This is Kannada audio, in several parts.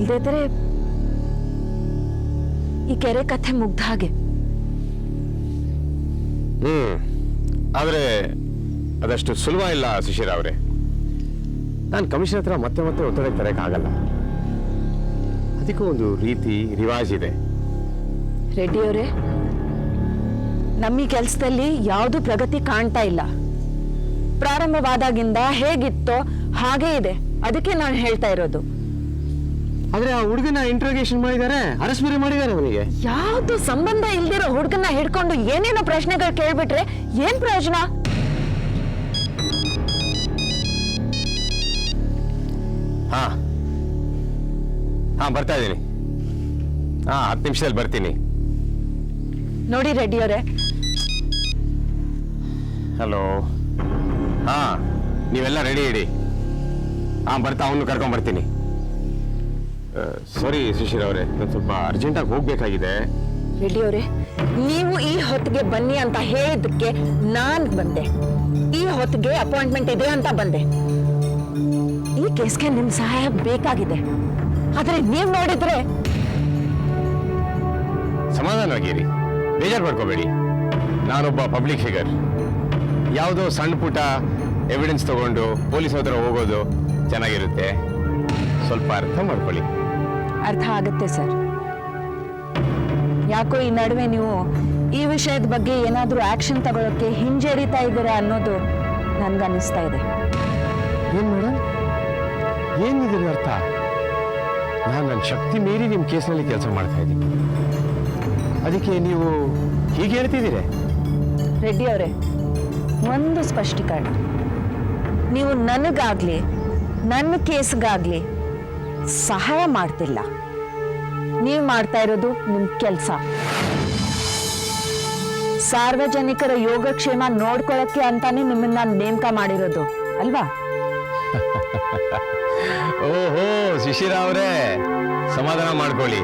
ಇಲ್ದಿದ್ರೆ ಈ ಕೆರೆ ಕಥೆ ಮುಗ್ದ ಹಾಗೆ. ಆದ್ರೆ ಅದಷ್ಟು ಸುಲಭ ಇಲ್ಲ ಸುಶೀರ ಅವರೇ. ನಾನು ಕಮಿಷನ್ ಹತ್ರ ಮತ್ತೆ ಮತ್ತೆ ಒತ್ತಡ ತರಕ್ಕಾಗಲ್ಲ. ಅದಕ್ಕೂ ಒಂದು ರೀತಿ ರಿವಾಜ್ ಇದೆ. ರೆಡ್ಡಿ ಅವರೇ, ನಮ್ಮ ಈ ಕೆಲಸದಲ್ಲಿ ಯಾವುದು ಪ್ರಗತಿ ಕಾಣ್ತಾ ಇಲ್ಲ. ಪ್ರಾರಂಭವಾದಾಗಿಂದ ಹೇಗಿತ್ತೋ ಹಾಗೇ ಇದೆ. ಅದಕ್ಕೆ ನಾನು ಹೇಳ್ತಾ ಇರೋದು. ಆದ್ರೆ ಆ ಹುಡುಗನ ಇಂಟ್ರೋಗೇಷನ್ ಮಾಡಿದ್ದಾರೆ, ಅರೆಸ್ಟ್ ಮಾಡಿದ್ದಾರೆ. ಅವನಿಗೆ ಯಾವ್ದು ಸಂಬಂಧ ಇಲ್ದಿರೋ ಹುಡುಗನ್ನ ಹಿಡ್ಕೊಂಡು ಏನೇನೋ ಪ್ರಶ್ನೆಗಳು ಕೇಳ್ಬಿಟ್ರೆ ಏನ್ ಪ್ರಯೋಜನ? ಹಾ ಬರ್ತಾ ಇದ್ದೀನಿ. 10 ನಿಮಿಷದಲ್ಲಿ ಬರ್ತೀನಿ. ನೋಡಿ ರೆಡ್ಡಿ ಅವರೇ. ಹಲೋ. ನೀವೆಲ್ಲ ರೆಡಿ ಇಡಿ. ಬರ್ತಾ ಅವನು ಕರ್ಕೊಂಡ್ ಬರ್ತೀನಿ. ಸಾರಿ ಸುಶೀರ್ ಅವರೇ, ನಾನು ಸ್ವಲ್ಪ ಅರ್ಜೆಂಟಾಗಿ ಹೋಗ್ಬೇಕಾಗಿದೆ. ರೆಡ್ಡಿ ಅವರೇ, ನೀವು ಈ ಹೊತ್ತಿಗೆ ಬನ್ನಿ ಅಂತ ಹೇಳಿದ್ದಕ್ಕೆ ನಾನ್ ಬಂದೆ. ಈ ಹೊತ್ತಿಗೆ ಅಪಾಯಿಂಟ್ಮೆಂಟ್ ಇದೆ ಅಂತ ಬಂದೆ. ಈ ಕೇಸ್ಗೆ ನಿಮ್ ಸಹಾಯ ಬೇಕಾಗಿದೆ. ಆದ್ರೆ ನೀವ್ ನೋಡಿದ್ರೆ ಸಮಾಧಾನವಾಗಿರಿ, ಬೇಜಾರು ಮಾಡ್ಕೋಬೇಡಿ. ನಾನೊಬ್ಬ ಪಬ್ಲಿಕ್ ಫಿಗರ್. ಯಾವುದೋ ಸಣ್ಣ ಪುಟ್ಟ ಎವಿಡೆನ್ಸ್ ತಗೊಂಡು ಪೊಲೀಸ್ ಹತ್ರ ಹೋಗೋದು ಚೆನ್ನಾಗಿರುತ್ತೆ. ಸ್ವಲ್ಪ ಅರ್ಥ ಮಾಡ್ಕೊಳ್ಳಿ. ಅರ್ಥ ಆಗುತ್ತೆ ಸರ್. ಯಾಕೋ ಈ ನಡುವೆ ನೀವು ಈ ವಿಷಯದ ಬಗ್ಗೆ ಏನಾದ್ರೂ ಆಕ್ಷನ್ ತಗೊಳ್ಳೋಕೆ ಹಿಂಜರಿತಾ ಇದ್ದೀರಾ ಅನ್ನೋದು ನನ್ಗನ್ನಿಸ್ತಾ ಇದೆ. ಏನ್ ಮೇಡಮ್, ಏನಿದೆ ಅರ್ಥ? ನಾನು ನನ್ನ ಶಕ್ತಿ ಮೀರಿ ನಿಮ್ಮ ಕೇಸ್ನಲ್ಲಿ ಕೆಲಸ ಮಾಡ್ತಾ ಇದ್ದೀನಿ. ಅದಕ್ಕೆ ನೀವು ಹೀಗೆ ಹೇಳ್ತಿದ್ದೀರಿ? ರೆಡ್ಡಿ ಅವರೇ, ಒಂದು ಸ್ಪಷ್ಟೀಕರಣ. ನೀವು ನನಗಾಗ್ಲಿ ನನ್ನ ಕೇಸ್ಗಾಗ್ಲಿ ಸಹಾಯ ಮಾಡ್ತಿಲ್ಲ. ನೀವು ಮಾಡ್ತಾ ಇರೋದು ನಿಮ್ ಕೆಲಸ. ಸಾರ್ವಜನಿಕರ ಯೋಗಕ್ಷೇಮ ನೋಡ್ಕೊಳ್ಳಕ್ಕೆ ಅಂತಾನೆ ನಿಮ್ಮನ್ನ ನೇಮಕ ಮಾಡಿರೋದು ಅಲ್ವಾ? ಓಹೋ ಶಿಶಿರ ಅವರೇ, ಸಮಾಧಾನ ಮಾಡ್ಕೊಳ್ಳಿ.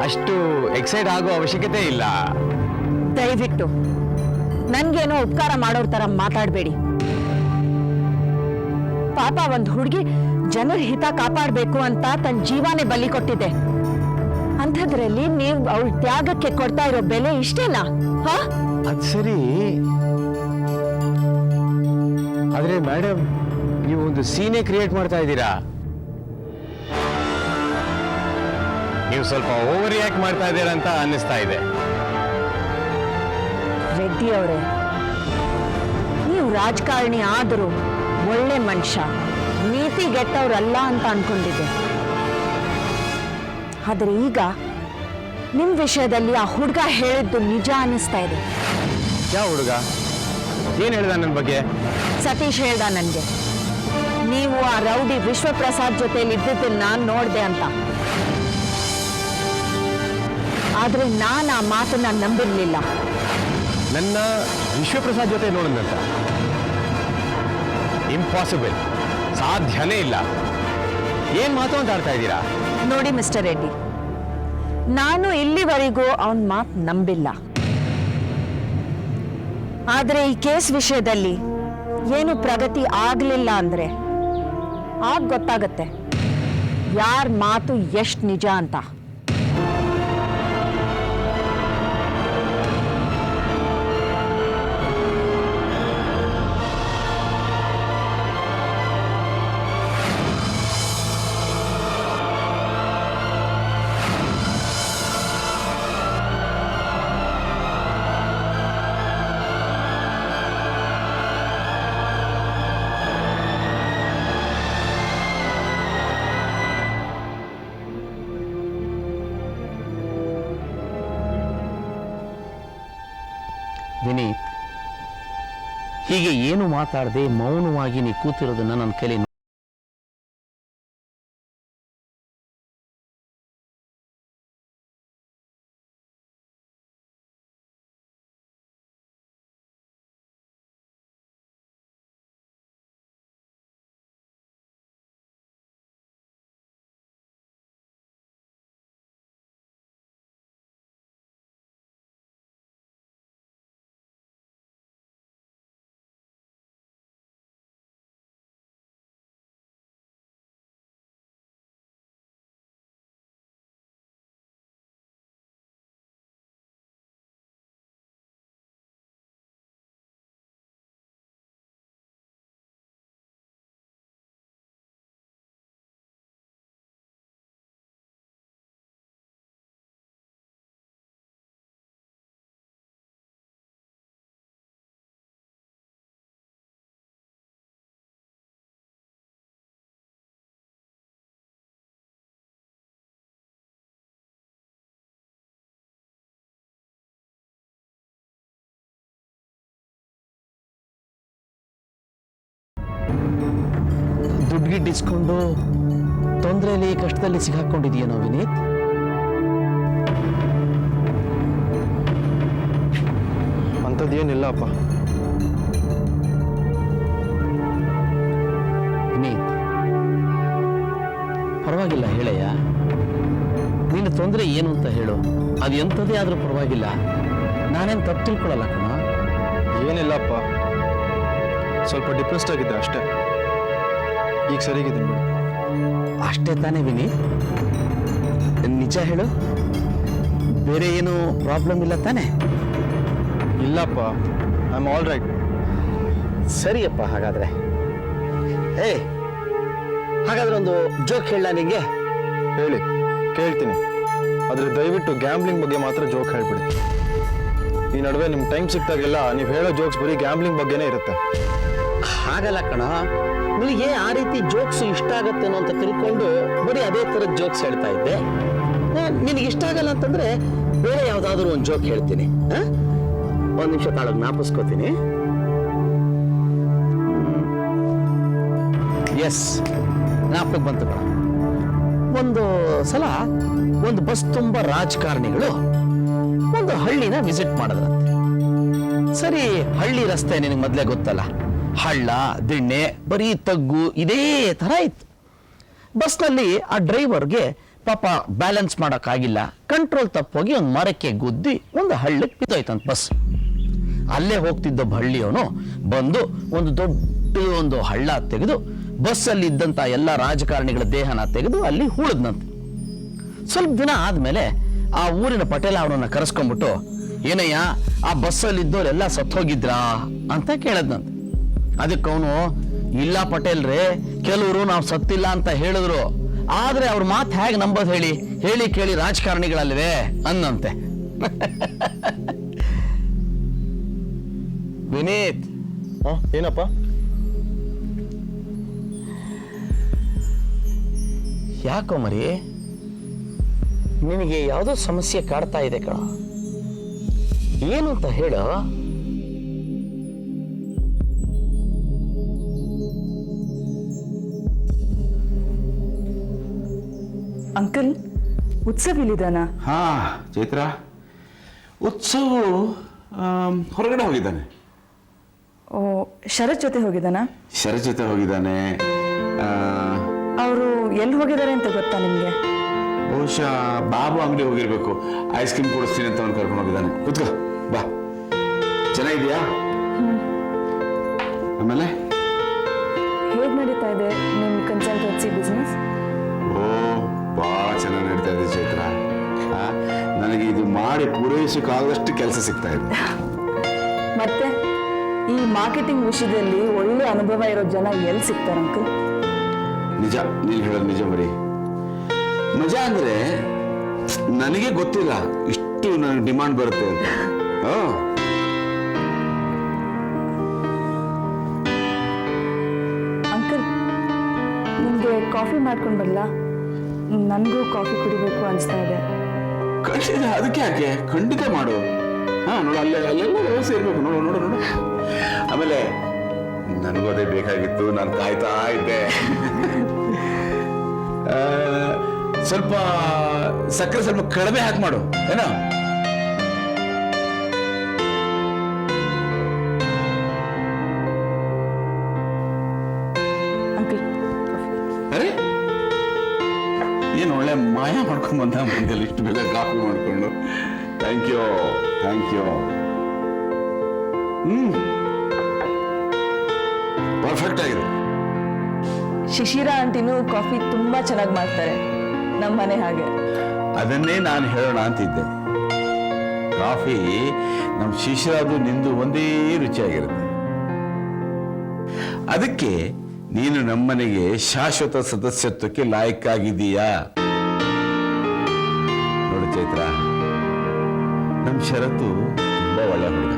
ಅಷ್ಟು ಎಕ್ಸೈಟ್ ಆಗೋ ಅವಶ್ಯಕತೆ ಇಲ್ಲ. ದಯವಿಟ್ಟು ನನ್ಗೇನೋ ಉಪಕಾರ ಮಾಡೋರ್ ತರ ಮಾತಾಡ್ಬೇಡಿ. ಪಾಪ ಒಂದ್ ಹುಡುಗಿ ಜನರ ಹಿತ ಕಾಪಾಡಬೇಕು ಅಂತ ತನ್ನ ಜೀವಾನೇ ಬಲಿ ಕೊಟ್ಟಿದೆ. ಅಂಥದ್ರಲ್ಲಿ ನೀವು ಅವಳ ತ್ಯಾಗಕ್ಕೆ ಕೊಡ್ತಾ ಇರೋ ಬೆಲೆ ಇಷ್ಟೇನಾ? ಅದ್ ಸರಿ, ಆದ್ರೆ ಮೇಡಮ್, ನೀವು ಒಂದು ಸೀನೇ ಕ್ರಿಯೇಟ್ ಮಾಡ್ತಾ ಇದ್ದೀರಾ. ನೀವು ಸ್ವಲ್ಪ ಓವರ್ ರಿಯಾಕ್ಟ್ ಮಾಡ್ತಾ ಇದ್ದೀರಾ ಅಂತ ಅನ್ನಿಸ್ತಾ ಇದೆ. ರೆಡ್ಡಿ ಅವರೇ, ನೀವು ರಾಜಕಾರಣಿ ಆದರೂ ಒಳ್ಳೆ ಮನುಷ್ಯ, ನೀತಿಗೆಟ್ಟವ್ರಲ್ಲ ಅಂತ ಅನ್ಕೊಂಡಿದ್ದೆ. ಆದ್ರೆ ಈಗ ನಿಮ್ ವಿಷಯದಲ್ಲಿ ಆ ಹುಡುಗ ಹೇಳಿದ್ದು ನಿಜ ಅನ್ನಿಸ್ತಾ ಇದೆ. ಯಾವ ಹುಡುಗ? ಏನ್ ಹೇಳ್ದ ನನ್ನ ಬಗ್ಗೆ? ಸತೀಶ್ ಹೇಳ್ದ ನನ್ಗೆ, ನೀವು ಆ ರೌಡಿ ವಿಶ್ವಪ್ರಸಾದ್ ಜೊತೆಲಿ ಇದ್ದಿದ್ದನ್ನ ನೋಡ್ದೆ ಅಂತ. ಆದ್ರೆ ನಾನು ಆ ಮಾತನ್ನ ನಂಬಿರ್ಲಿಲ್ಲ. ನನ್ನ ವಿಶ್ವಪ್ರಸಾದ್ ಜೊತೆ ನೋಡಿದಂತ? ಇಂಪಾಸಿಬಲ್, ಸಾಧ್ಯನೇ ಇಲ್ಲ. ಏನ್ ಮಾತು ಅಂತ ಆಡ್ತಾ ಇದ್ದೀರಾ? ನೋಡಿ ಮಿಸ್ಟರ್ ರೆಡ್ಡಿ, ನಾನು ಇಲ್ಲಿವರೆಗೂ ಅವನ್ ಮಾತು ನಂಬಿಲ್ಲ. ಆದ್ರೆ ಈ ಕೇಸ್ ವಿಷಯದಲ್ಲಿ ಏನು ಪ್ರಗತಿ ಆಗ್ಲಿಲ್ಲ ಅಂದ್ರೆ ಆಗ ಗೊತ್ತಾಗತ್ತೆ ಯಾರ ಮಾತು ಎಷ್ಟು ನಿಜ ಅಂತ. ವಿನೀತ್, ಹೀಗೆ ಏನು ಮಾತಾಡದೆ ಮೌನವಾಗಿ ನೀ ಕೂತಿರೋದನ್ನ ನನ್ನ ಕೈಲಿ ದುಡ್ಡು ಗಿಡ್ಡು ಇಸ್ಕೊಂಡು ತೊಂದರೆಯಲ್ಲಿ ಕಷ್ಟದಲ್ಲಿ ಸಿಗಾಕೊಂಡಿದೆಯೇನೋ ವಿನೀತ್? ಅಂಥದ್ದೇನಿಲ್ಲ ಅಪ್ಪ. ವಿನೀತ್, ಪರವಾಗಿಲ್ಲ ಹೇಳಯ್ಯ. ನಿನ್ನ ತೊಂದರೆ ಏನು ಅಂತ ಹೇಳು. ಅದು ಎಂಥದೇ ಆದರೂ ಪರವಾಗಿಲ್ಲ, ನಾನೇನು ತಪ್ಪು ತಿಳ್ಕೊಳ್ಳಲ್ಲ ಕಣ. ಏನಿಲ್ಲಪ್ಪ, ಸ್ವಲ್ಪ ಡಿಪ್ರೆಸ್ಡ್ ಆಗಿದ್ದೆ ಅಷ್ಟೇ. ಈಗ ಸರಿಗಿದ್ದೀನಿ ಬಿಡು. ಅಷ್ಟೇ ತಾನೇ ವಿನೀತ್? ನಿಜ ಹೇಳು, ಬೇರೆ ಏನು ಪ್ರಾಬ್ಲಮ್ ಇಲ್ಲ ತಾನೆ? ಇಲ್ಲಪ್ಪ, ಐ ಆಮ್ ಆಲ್ ರೈಟ್. ಸರಿಯಪ್ಪ, ಹಾಗಾದ್ರೆ ಹಾಗಾದ್ರೆ ಒಂದು ಜೋಕ್ ಹೇಳ ನಿಂಗೆ. ಹೇಳಿ, ಕೇಳ್ತೀನಿ. ಆದರೆ ದಯವಿಟ್ಟು ಗ್ಯಾಮ್ಲಿಂಗ್ ಬಗ್ಗೆ ಮಾತ್ರ ಜೋಕ್ ಹೇಳ್ಬಿಡಿ. ಈ ನಡುವೆ ನಿಮ್ಮ ಟೈಮ್ ಸಿಕ್ತಾಗೆಲ್ಲ ನೀವು ಹೇಳೋ ಜೋಕ್ಸ್ ಬರೀ ಗ್ಯಾಮ್ಲಿಂಗ್ ಬಗ್ಗೆನೇ ಇರುತ್ತೆ. ಹಾಗಲ್ಲ ಕಣ, ನಿನಗೆ ಆ ರೀತಿ ಜೋಕ್ಸ್ ಇಷ್ಟ ಆಗತ್ತೇನೋ ಅಂತ ತಿಳ್ಕೊಂಡು ಬರೀ ಅದೇ ಥರದ ಜೋಕ್ಸ್ ಹೇಳ್ತಾ ಇದ್ದೆ. ನಿನಗೆ ಇಷ್ಟ ಆಗಲ್ಲ ಅಂತಂದ್ರೆ ಬೇರೆ ಯಾವುದಾದ್ರೂ ಒಂದು ಜೋಕ್ ಹೇಳ್ತೀನಿ. ಒಂದು ನಿಮಿಷ ತಾಳಗ್ ಜ್ಞಾಪಿಸ್ಕೋತೀನಿ. ಎಸ್, ಜ್ಞಾಪಕ ಬಂತು ಕಣ. ಒಂದು ಸಲ ಒಂದು ಬಸ್ ತುಂಬ ರಾಜಕಾರಣಿಗಳು ಒಂದು ಹಳ್ಳಿನ ವಿಸಿಟ್ ಮಾಡಿದ್ರಂತೆ. ಸರಿ, ಹಳ್ಳಿ ರಸ್ತೆ ನಿನಗೆ ಮೊದಲೇ ಗೊತ್ತಲ್ಲ, ಹಳ್ಳ ದಿಣ್ಣೆ ಬರೀ ತಗ್ಗು ಇದೇ ಥರ ಇತ್ತು. ಬಸ್ನಲ್ಲಿ ಆ ಡ್ರೈವರ್ಗೆ ಪಾಪ ಬ್ಯಾಲೆನ್ಸ್ ಮಾಡೋಕ್ಕಾಗಿಲ್ಲ, ಕಂಟ್ರೋಲ್ ತಪ್ಪೋಗಿ ಒಂದು ಮರಕ್ಕೆ ಗುದ್ದಿ ಒಂದು ಹಳ್ಳಕ್ಕೆ ಬಿದ್ದೋಯ್ತಂತ ಬಸ್. ಅಲ್ಲೇ ಹೋಗ್ತಿದ್ದ ಹಳ್ಳಿಯವನು ಬಂದು ಒಂದು ದೊಡ್ಡ ಒಂದು ಹಳ್ಳ ತೆಗೆದು ಬಸ್ಸಲ್ಲಿ ಇದ್ದಂಥ ಎಲ್ಲ ರಾಜಕಾರಣಿಗಳ ದೇಹನ ತೆಗೆದು ಅಲ್ಲಿ ಹೂಳದ್ನಂತೆ. ಸ್ವಲ್ಪ ದಿನ ಆದ್ಮೇಲೆ ಆ ಊರಿನ ಪಟೇಲ ಅವನನ್ನ ಕರೆಸ್ಕೊಂಡ್ಬಿಟ್ಟು, ಏನಯ್ಯ ಆ ಬಸ್ಸಲ್ಲಿ ಇದ್ದವರೆಲ್ಲ ಸತ್ತೋಗಿದ್ರಾ ಅಂತ ಕೇಳದ್ನಂತೆ. ಅದಕ್ಕೆ ಅವನು, ಇಲ್ಲ ಪಟೇಲ್ರೇ, ಕೆಲವರು ನಾವು ಸತ್ತಿಲ್ಲ ಅಂತ ಹೇಳಿದ್ರು, ಆದ್ರೆ ಅವ್ರ ಮಾತು ಹೇಗೆ ನಂಬೋದು ಹೇಳಿ, ಹೇಳಿ ಕೇಳಿ ರಾಜಕಾರಣಿಗಳಲ್ವೇ ಅನ್ನಂತೆ. ವಿನೀತ್, ಏನಪ್ಪ? ಯಾಕೋ ಮರಿ, ನಿನಗೆ ಯಾವುದೋ ಸಮಸ್ಯೆ ಕಾಡ್ತಾ ಇದೆ ಕಣ. ಏನು ಅಂತ ಹೇಳು. ಅಂಕಲ್, ಉತ್ಸವ್ ಇಲ್ಲಿದ್ದಾನಾ? ಹಾ ಚೈತ್ರ, ಉತ್ಸವ್ ಹೊರಗಡೆ ಹೋಗಿದ್ದಾನೆ. ಓ, ಶರತ್ ಜೊತೆ ಹೋಗಿದ್ದಾನಾ? ಶರತ್ ಜೊತೆ ಹೋಗಿದ್ದಾನೆ. ಅವರು ಎಲ್ಲಿ ಹೋಗಿದ್ದಾರೆ ಅಂತ ಗೊತ್ತಾ ನಿಮಗೆ? ಬಹುಶಃ ಬಾಬು ಅಂಗಡಿ ಹೋಗಿರ್ಬೇಕು. ಐಸ್ ಕ್ರೀಮ್ ಕೊಡಿಸ್ತೀನಿ ಅಂತ ಅವ್ನು ಕರ್ಕೊಂಡು ಹೋಗಿದ್ದಾನೆ. ಕೂತ್ಕೋ, ಬಾ. ಚೆನ್ನಾಗಿದ್ಯಾ? ಆಮೇಲೆ ಹೇಗೆ ನಡೀತಾ ಇದೆ ನಿಮ್ಮ ಕನ್ಸಲ್ಟೆನ್ಸಿ ಬಿಸ್ನೆಸ್? ಓ, ಬಹಳ ಚೆನ್ನಾಗಿ ನಡೀತಾ ಇದೆ ಚೈತ್ರ. ನನಗೆ ಇದು ಮಾಡಿ ಪೂರೈಸೋಕ್ಕಾಗದಷ್ಟು ಕೆಲಸ ಸಿಗ್ತಾ ಇದೆ. ಮತ್ತೆ ಈ ಮಾರ್ಕೆಟಿಂಗ್ ವಿಷಯದಲ್ಲಿ ಒಳ್ಳೆ ಅನುಭವ ಇರೋ ಜನ ಎಲ್ಲಿ ಸಿಗ್ತಾರೆ ಅಂಕಲ್? ನಿಜ, ನೀನು ಹೇಳೋದು ನಿಜ ಮರಿ. ಮಜಾ ಅಂದ್ರೆ ನನಗೆ ಗೊತ್ತಿಲ್ಲ ಇಷ್ಟು ನನಗೆ ಡಿಮಾಂಡ್ ಬರುತ್ತೆ ಅಂತ. ಅಂಕಲ್, ನಿಮಗೆ ಕಾಫಿ ಮಾಡ್ಕೊಂಡು ಬರಲಾ? ನನಗೂ ಕಾಫಿ ಕುಡಿಬೇಕು ಅನಿಸ್ತಾ ಇದೆ. ಖಂಡಿತ, ಅದಕ್ಕೆ ಯಾಕೆ, ಖಂಡಿತ ಮಾಡು. ನೋಡು, ಅಲ್ಲೆಲ್ಲ ವ್ಯವಸ್ಥೆ ಇರ್ಬೇಕು. ನೋಡು ನೋಡು ನೋಡು. ಆಮೇಲೆ ನನಗೂ ಅದೇ ಬೇಕಾಗಿತ್ತು, ನಾನು ಕಾಯ್ತಾ ಇದ್ದೆ. ಸ್ವಲ್ಪ ಸಕ್ಕರೆ ಸ್ವಲ್ಪ ಕಡಿಮೆ ಹಾಕಿ ಮಾಡು, ಏನೋ. ಅಂಕಲ್, ಅರೆ, ಏನು ಒಳ್ಳೆ ಮಾಯ ಮಾಡ್ಕೊಂಡ್ ಬಂದ ಮುಂದೆ ಇಷ್ಟು ಬೇಗ ಕಾಫಿ ಮಾಡ್ಕೊಂಡು. Thank you, thank you. Perfect ಆಗಿದೆ. ಶಿಶಿರಾ ಆಂಟಿನೂ ಕಾಫಿ ತುಂಬಾ ಚೆನ್ನಾಗಿ ಮಾಡ್ತಾರೆ, ನಮ್ಮ ಮನೆ ಹಾಗೆ. ಅದನ್ನೇ ನಾನು ಹೇಳೋಣ ಅಂತಿದ್ದೆ. ಕಾಫಿ ನಮ್ಮ ಶಿಶಿರಾದು ನಿಂದು ಒಂದೇ ರುಚಿಯಾಗಿರುತ್ತೆ. ಅದಕ್ಕೆ ನೀನು ನಮ್ಮನೆಗೆ ಶಾಶ್ವತ ಸದಸ್ಯತ್ವಕ್ಕೆ ಲಾಯಕ್ಕಾಗಿದ್ದೀಯಾ? ನೋಡು ಚೈತ್ರ, ನಮ್ಮ ಶರತ್ತು ತುಂಬಾ ಒಳ್ಳೆ ಹುಡುಗ.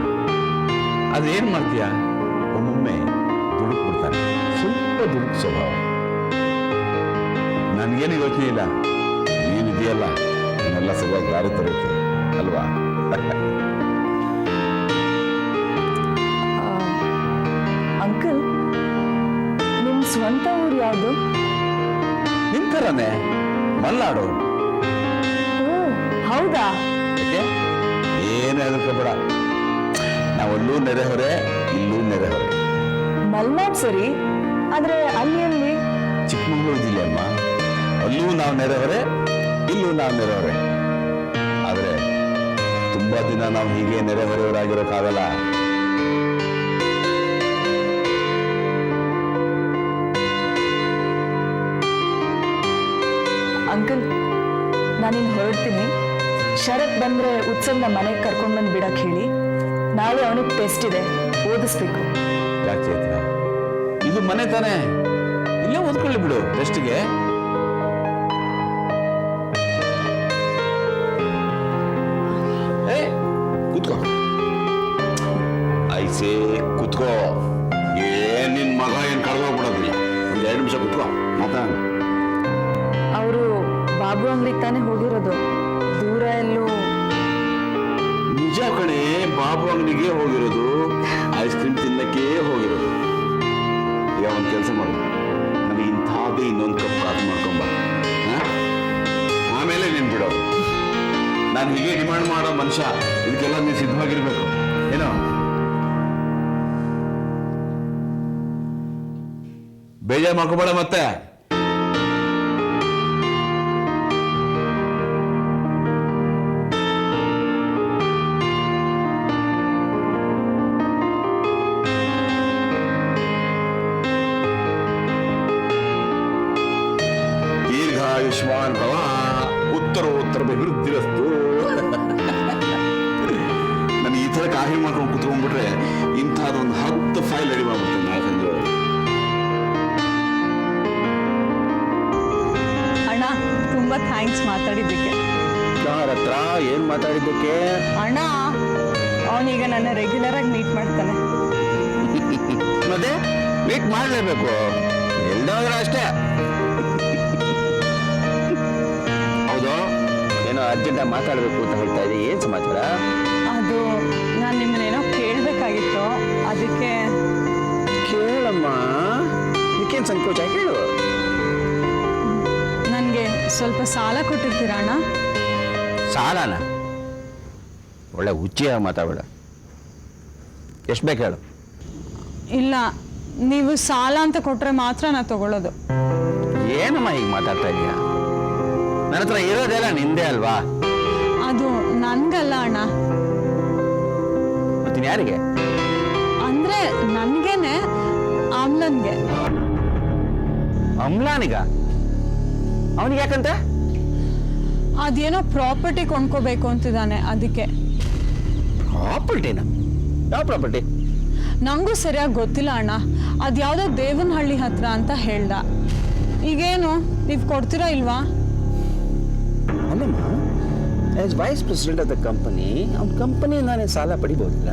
ಅದೇನ್ ಮಾಡ್ತೀಯ, ಒಮ್ಮೊಮ್ಮೆ ದುಡುಕ್ಬಿಡ್ತಾನೆ, ಸ್ವಲ್ಪ ದುಡುಕು ಸ್ವಭಾವ. ನನಗೇನು ಯೋಚನೆ ಇಲ್ಲ, ನೀನಿದೆಯಲ್ಲ, ನೀನೆಲ್ಲ ಸರಿಯಾಗಿ ದಾರಿ ತರುತ್ತೆ ಅಲ್ವಾ? ಅಂಕಲ್, ನಿಮ್ಮ ಸ್ವಂತ ಊರು ಯಾವುದು? ನಿಂತರನೆ ಮಲ್ನಾಡು. ಓ ಹೌದಾ? ಏನು ಹೆದರ್ಕೋಬೇಡ, ನಾವಲ್ಲೂ ನೆರೆಹೊರೆ, ಇಲ್ಲೂ ನೆರೆಹೊರೆ. ಮಲ್ನಾಡ್ ಸರಿ, ಆದ್ರೆ ಅಲ್ಲಿ ಚಿಕ್ಕಮಗಳೂರು ಜಿಲ್ಲೆ ಅಮ್ಮ, ಅಲ್ಲೂ ನಾವು ನೆರೆಹೊರೆ, ಇಲ್ಲೂ ನಾವು ನೆರೆಹೊರೆ. ಆದ್ರೆ ತುಂಬಾ ದಿನ ನಾವು ಹೀಗೆ ನೆರೆಹೊರೆಯವರಾಗಿರೋಕ್ಕಾಗಲ್ಲ. ಅಂಕಲ್, ನಾನಿನ್ ಹೊರಡ್ತೀನಿ. ಶರತ್ ಬಂದ್ರೆ ಉತ್ಸವನ ಮನೆಗೆ ಕರ್ಕೊಂಡ್ ಬಂದು ಬಿಡಕ್ ಹೇಳಿ. ನಾಳೆ ಅವನಿಗೆ ಟೆಸ್ಟ್ ಇದೆ, ಓದಿಸ್ಬೇಕು. ಯಾಕೆ ಚೈತ್ರ, ಇದು ಮನೆ ತಾನೆ, ಇಲ್ಲೇ ಓದ್ಕೊಳ್ಳಿ ಬಿಡು ಟೆಸ್ಟ್ಗೆ. ಕೂತ್ಕೋ ಐಸೆ, ಕೂತ್ಕೋ. ಏನ್ ನಿನ್ ಮಗ ಏನ್ ಕಳೆದೋಗ್ಬಿಡೋದಿಲ್ಲ, ಒಂದ್ 2 ನಿಮಿಷ ಕೂತ್ಕೋ, ಮಾತಾಡ. ಅವರು ಬಾಬು ಅಂಗಡಿಗೆ ತಾನೇ ಹೋಗಿರೋದು, ದೂರ ಎಲ್ಲೂ. ನಿಜ ಕಣೆ, ಬಾಬು ಅಂಗಡಿಗೆ ಹೋಗಿರೋದು, ಐಸ್ ಕ್ರೀಮ್ ತಿನ್ನಕ್ಕೆ ಹೋಗಿರೋದು. ಈಗ ಒಂದು ಕೆಲಸ ಮಾಡು, ನನಗೆ ಇಂಥದ್ದೇ ಇನ್ನೊಂದು ಕಪ್ ಕಾಫಿ ಮಾಡ್ಕೊಂಬ, ಆಮೇಲೆ ನೀನು ಬಿಡೋದು. ನಾನು ಹೀಗೆ ಡಿಮಾಂಡ್ ಮಾಡೋ ಮನುಷ್ಯ, ಇದಕ್ಕೆಲ್ಲ ನೀನು ಸಿದ್ಧವಾಗಿರ್ಬೇಕು ಏನೋ. ಬೇಜಾರು ಮಾಡ್ಕೋಬೇಡ ಮತ್ತೆ. ಆಯುಷ್ಮಾನ್ ಭವ, ಉತ್ತರೋತ್ತರ ಅಭಿವೃದ್ಧಿರಸ್ತು. ನನಗೆ ಈ ತರ ಕಾಫಿ ಮಾಡ್ಕೊಂಡು ಕುತ್ಕೊಂಡ್ಬಿಟ್ರೆ ಇಂಥದ್ದೊಂದು 10 ಫೈಲ್ ರೆಡಿ ಮಾಡ್ಬಿಡ್ತೇನೆ ನಾಳೆ ಸಂಜೆ. ಅಣ್ಣ, ತುಂಬಾ ಥ್ಯಾಂಕ್ಸ್ ಮಾತಾಡಿದ್ದಕ್ಕೆ. ಯಾರ ಹತ್ರ ಏನ್ ಮಾತಾಡಿದ್ದಕ್ಕೆ? ಅಣ್ಣ, ಅವನೀಗ ನನ್ನ ರೆಗ್ಯುಲರ್ ಆಗಿ ಮೀಟ್ ಮಾಡ್ತಾನೆ. ಮತ್ತೆ ಮೀಟ್ ಮಾಡ್ಲೇಬೇಕು, ಎಲ್ದಾದ್ರೆ ಅಷ್ಟೇ. ಹೌದು, ಏನೋ ಅರ್ಜೆಂಟಾಗಿ ಮಾತಾಡಬೇಕು ಅಂತ ಹೇಳ್ತಾ ಇದ್ದೆ, ಏನ್ ಸಮಾಚಾರ? ಅದು ನಾನು ನಿಮ್ಮನ್ನೇನೋ ಕೇಳಬೇಕಾಗಿತ್ತು, ಅದಕ್ಕೆ. ಕೇಳಮ್ಮ, ಇದಕ್ಕೇನು ಸಂಕೋಚ, ಕೇಳು. ನನಗೆ ಸ್ವಲ್ಪ ಸಾಲ ಕೊಟ್ಟಿರ್ತೀರಾ ಅಣ್ಣ? ಸಾಲನ? ಒಳ್ಳೆ ಹುಚ್ಚಿಯಾಗಿ ಮಾತಾಡಬೇಡ. ಎಷ್ಟು ಬೇಕು ಹೇಳು. ಇಲ್ಲ, ನೀವು ಸಾಲ ಅಂತ ಕೊಟ್ರೆ ಮಾತ್ರ ನಾ ತಗೊಳ್ಳೋದು. ಏನಮ್ಮ ಈಗ ಮಾತಾಡ್ತಾ ಇದೀಯ? ನನ್ನ ಹತ್ರ ಇರೋದೆಲ್ಲ ನಿಂದೆ ಅಲ್ವಾ? ಅದು ನನ್ಗಲ್ಲ ಅಣ್ಣ. ಮತ್ತಿನ ಯಾರಿಗೆ? ಅಂದ್ರೆ ನನ್ಗೇನೆ, ಆಮ್ಲನ್ಗೆ. ಅಮ್ಲಾನಿಗ? ಅವನಿಗೆ ಯಾಕಂತ? ಅದೇನೋ ಪ್ರಾಪರ್ಟಿ ಕೊಂಡ್ಕೋಬೇಕು ಅಂತಿದ್ದಾನೆ, ಅದಕ್ಕೆ. ಪ್ರಾಪರ್ಟಿನ? ಯಾವ ಪ್ರಾಪರ್ಟಿ? ನಂಗೂ ಸರಿಯಾಗಿ ಗೊತ್ತಿಲ್ಲ ಅಣ್ಣ. ಅದ್ಯಾವುದೋ ದೇವನಹಳ್ಳಿ ಹತ್ರ ಅಂತ ಹೇಳ್ದ. ಈಗೇನು ನೀವು ಕೊಡ್ತೀರಾ ಇಲ್ವಾ? ಅಲ್ಲಮ್ಮ, as vice president of the company, ಅವ್ನ ಕಂಪನಿ ನಾನೇ ಸಾಲ ಪಡಿಬೋದಿಲ್ಲ?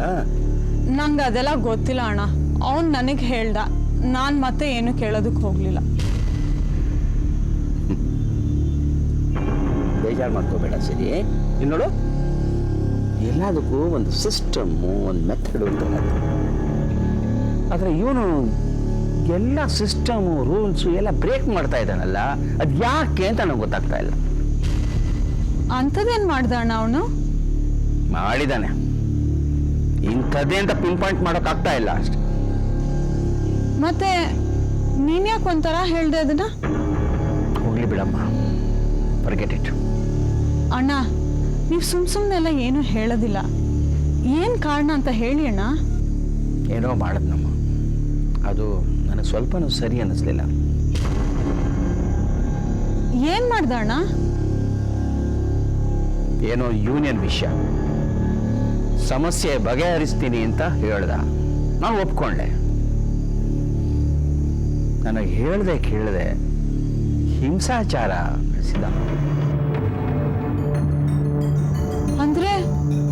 ನಂಗೆ ಅದೆಲ್ಲ ಗೊತ್ತಿಲ್ಲ ಅಣ್ಣ. ಅವನು ನನಗೆ ಹೇಳ್ದ, ನಾನು ಮತ್ತೆ ಏನು ಕೇಳೋದಕ್ಕೆ ಹೋಗ್ಲಿಲ್ಲ. ಬೇಜಾರು ಮಾಡ್ಕೋಬೇಡ, ಸರಿ? ನೋಡು, ಎಲ್ಲದಕ್ಕೂ ಒಂದು ಸಿಸ್ಟಮ್ಮು, ಒಂದು ಮೆಥಡು ಅಂತ ಇರುತ್ತೆ. ಆದರೆ ಇವನು ಎಲ್ಲ ಸಿಸ್ಟಮು, ರೂಲ್ಸು ಎಲ್ಲ ಬ್ರೇಕ್ ಮಾಡ್ತಾ ಇದ್ದಾನಲ್ಲ, ಅದು ಯಾಕೆ ಅಂತ ನನಗೆ ಗೊತ್ತಾಗ್ತಾ ಇಲ್ಲ. ಅಂಥದ್ದೇನು ಮಾಡ್ದ ಅಣ್ಣ ಅವನು? ಮಾಡಿದ್ದಾನೆ, ಇಂಥದ್ದೇ ಅಂತ ಪಿನ್ ಪಾಯಿಂಟ್ ಮಾಡೋಕ್ಕಾಗ್ತಾ ಇಲ್ಲ ಅಷ್ಟೆ. ಮತ್ತೆ ನೀನ್ ಯಾಕೆ ಒಂಥರ ಹೇಳ್ದೆ ಅದನ್ನ? ಹೋಗ್ಲಿ ಬಿಡಮ್ಮ, ಫರ್ಗೆಟ್ ಇಟ್. ಅಣ್ಣ, ನೀವು ಸುಮ್ಮನೆಲ್ಲ ಏನು ಹೇಳೋದಿಲ್ಲ. ಏನು ಕಾರಣ ಅಂತ ಹೇಳಿ ಅಣ್ಣ. ಏನೋ ಮಾಡಿದ್ನಮ್ಮ, ಅದು ನನಗೆ ಸ್ವಲ್ಪನೂ ಸರಿ ಅನ್ನಿಸ್ಲಿಲ್ಲ. ಏನು ಮಾಡ್ದ ಅಣ್ಣ? ಏನೋ ಯೂನಿಯನ್ ವಿಷಯ, ಸಮಸ್ಯೆ ಬಗೆಹರಿಸ್ತೀನಿ ಅಂತ ಹೇಳ್ದ. ನಾನು ಒಪ್ಕೊಂಡೆ. ನನಗೆ ಹೇಳ್ದೆ ಕೇಳದೆ ಹಿಂಸಾಚಾರ ನಡೆಸಿದ. ಅಂದ್ರೆ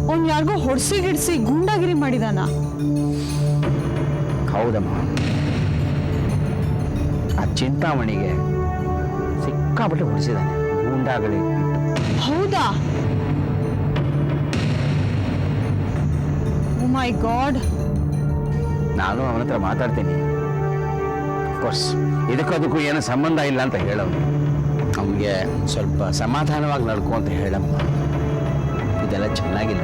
ಅವ್ನು ಯಾರಿಗೋ ಹೊಡ್ಸಿ ಗಿಡ್ಸಿ ಗೂಂಡಾಗಿರಿ ಮಾಡಿದಾನ? ಹೌದಮ್ಮ, ಆ ಚಿಂತಾಮಣಿಗೆ ಸಿಕ್ಕಾಪಟ್ಟೆ ಹೊಡಿಸಿದಾನೆ, ಗೂಂಡಾಗಲಿ. ಹೌದಾ? ಓ ಮೈ ಗಾಡ್. ನಾನು ಅವನ ಹತ್ರ ಮಾತಾಡ್ತೀನಿ. ಅಫ್ಕೋರ್ಸ್ ಇದಕ್ಕೂ ಏನು ಸಂಬಂಧ ಇಲ್ಲ ಅಂತ ಹೇಳೋನು. ಅವನಿಗೆ ಸ್ವಲ್ಪ ಸಮಾಧಾನವಾಗಿ ನಡ್ಕೊ ಅಂತ ಹೇಳಮ್ಮ. ಇದೆಲ್ಲ ಚೆನ್ನಾಗಿಲ್ಲ.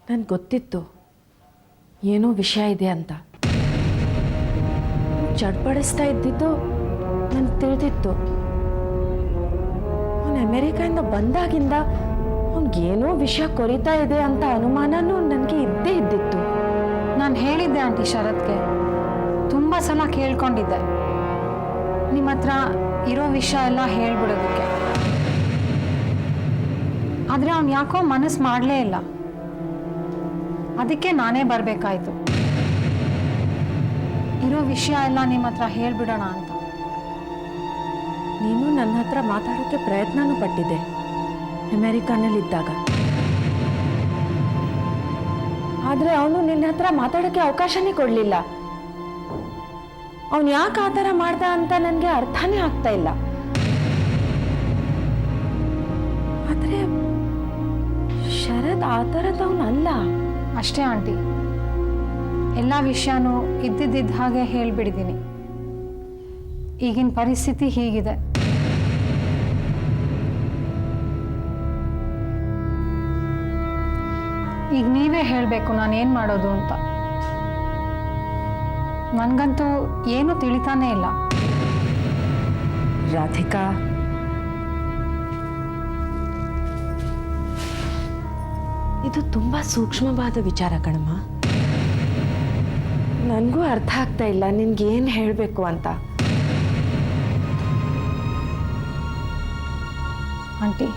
ನನ್ಗೆ ಗೊತ್ತಿತ್ತು ಏನೋ ವಿಷಯ ಇದೆ ಅಂತ. ಚಡ್ಪಡಿಸ್ತಾ ಇದ್ದಿದ್ದು ನನ್ಗೆ ತಿಳಿದಿತ್ತು. ಅವನು ಅಮೆರಿಕದಿಂದ ಬಂದಾಗಿಂದ ಅವನಿಗೇನೋ ವಿಷಯ ಕೊರಿತಾ ಇದೆ ಅಂತ ಅನುಮಾನನೂ ನನಗೆ ಇದ್ದೇ ಇದ್ದಿತ್ತು. ನಾನು ಹೇಳಿದ್ದೆ ಆಂಟಿ ಶರತ್ಗೆ, ತುಂಬ ಸಲ ಕೇಳ್ಕೊಂಡಿದ್ದೆ ನಿಮ್ಮ ಹತ್ರ ಇರೋ ವಿಷಯ ಎಲ್ಲ ಹೇಳ್ಬಿಡೋದಕ್ಕೆ. ಆದರೆ ಅವ್ನು ಯಾಕೋ ಮನಸ್ಸು ಮಾಡಲೇ ಇಲ್ಲ. ಅದಕ್ಕೆ ನಾನೇ ಬರಬೇಕಾಯ್ತು, ಇರೋ ವಿಷಯ ಎಲ್ಲ ನಿಮ್ಮ ಹತ್ರ ಹೇಳ್ಬಿಡೋಣ ಅಂತ. ನೀನು ನನ್ನ ಹತ್ರ ಮಾತಾಡೋಕ್ಕೆ ಪ್ರಯತ್ನನೂ ಪಟ್ಟಿದ್ದೆ ಅಮೆರಿಕಾನಲ್ಲಿದ್ದಾಗ. ಆದರೆ ಅವನು ನಿನ್ನ ಹತ್ರ ಮಾತಾಡೋಕ್ಕೆ ಅವಕಾಶನೇ ಕೊಡಲಿಲ್ಲ. ಅವನು ಯಾಕೆ ಆ ಥರ ಮಾಡ್ದ ಅಂತ ನನಗೆ ಅರ್ಥನೇ ಆಗ್ತಾ ಇಲ್ಲ. ಆದರೆ ಶರದ್ ಆ ಥರದವನಲ್ಲ. ಅಷ್ಟೇ ಆಂಟಿ, ಎಲ್ಲ ವಿಷಯನೂ ಇದ್ದಿದ್ದ ಹಾಗೆ ಹೇಳ್ಬಿಡಿದ್ದೀನಿ. ಈಗಿನ ಪರಿಸ್ಥಿತಿ ಹೀಗಿದೆ. ಈಗ ನೀವೇ ಹೇಳಬೇಕು ನಾನೇನು ಮಾಡೋದು ಅಂತ. ನನಗಂತೂ ಏನೂ ತಿಳಿತಾನೇ ಇಲ್ಲ. ರಾಧಿಕಾ, ಇದು ತುಂಬಾ ಸೂಕ್ಷ್ಮವಾದ ವಿಚಾರ ಕಣಮ್ಮ. ನನಗೂ ಅರ್ಥ ಆಗ್ತಾ ಇಲ್ಲ ನಿನ್ಗೆ ಏನು ಹೇಳಬೇಕು ಅಂತ. ಆಂಟಿ,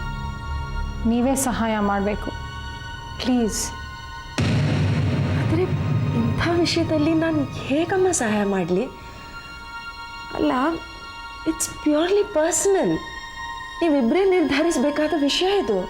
ನೀವೇ ಸಹಾಯ ಮಾಡಬೇಕು ಪ್ಲೀಸ್. ಆದರೆ ಇಂಥ ವಿಷಯದಲ್ಲಿ ನಾನು ಹೇಗಮ್ಮ ಸಹಾಯ ಮಾಡಲಿ? ಅಲ್ಲ, ಇಟ್ಸ್ ಪ್ಯೂರ್ಲಿ ಪರ್ಸನಲ್. ನೀವಿಬ್ಬರೇ ನಿರ್ಧರಿಸಬೇಕಾದ ವಿಷಯ ಇದು.